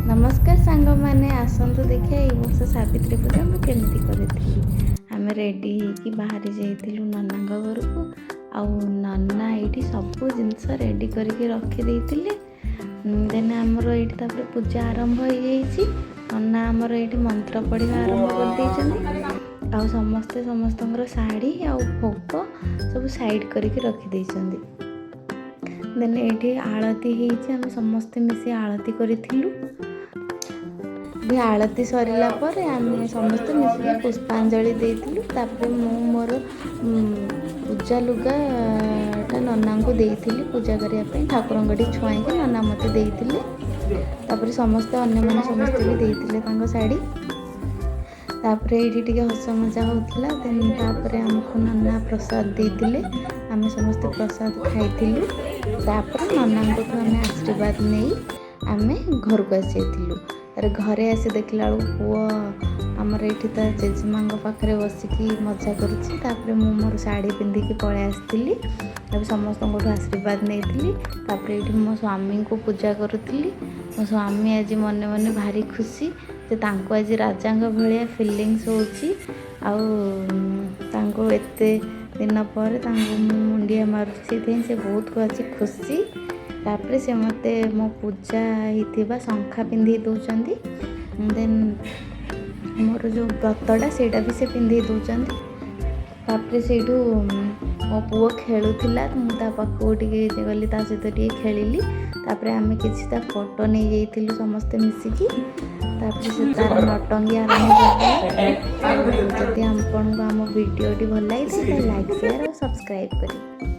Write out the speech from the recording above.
नमस्कार सांग मैंने आसतु देखिए ये वर्ष सावित्री पूजा मुझे करी आम रेडी होगी बाहरी जाइलु नना घर को आउ नना ये सब जिनस रेडी करके रखीदे देन आमर ये पूजा आरंभ हो जाइए। नना आमर ये मंत्र पढ़ा आरंभ कर आ समस्ते समस्त शाढ़ी आ भोग सब साइड करके रखीदे। देन ये आलती होम समस्ते मिसी आलती करूँ। आलती सरला पर आम समस्त मिसिक पुष्पांजलि देइथिलु। तापर मु मोर पूजा लुगाटा नना को देइथिलि पूजा करिया पे ठाकुरंगठी छुआई के नना मते देइथिले। तापर समस्त अन्य माने समस्त भी देइथिले तांको साड़ी। तापर एठी टिके हस मजा होतला। देन तापर हमको नना प्रसाद देइथिले। आमे समस्त प्रसाद खाइथिलु। तापर नना को आमे आशीर्वाद नहीं आमे घर को आसीथिलु। अरे घरे आसी देखला पुआ आमर ये जेजेमा पाखे बसिकी मजा कर मोर शाढ़ी पिंधिकी पलि आसती। समस्त आशीर्वाद नहीं। ये मो स्वामी को पूजा करुँगी। मो स्वामी आज मन मन भारी खुशी जे आज राजा भाया फिलिंग्स हो एते दिन पर मुंडिया मारुची से बहुत आज खुशी। तापर से मते मो पूजा होता शंखा पिंधि दौरान। देन मोर जो व्रतटा से भी से पिंधि दौरान। तापर से मो पुओ खेलुला मुझे पाखक टे गली सहित टे खेली। तापर आम कि फोटो नहीं जाइलु समस्ते मिसिकी। तापर से तार नटंगी आरंभ कर। जदि आपको आम भिडियोटी भल लगी लाइक शेयर और सब्सक्राइब करें।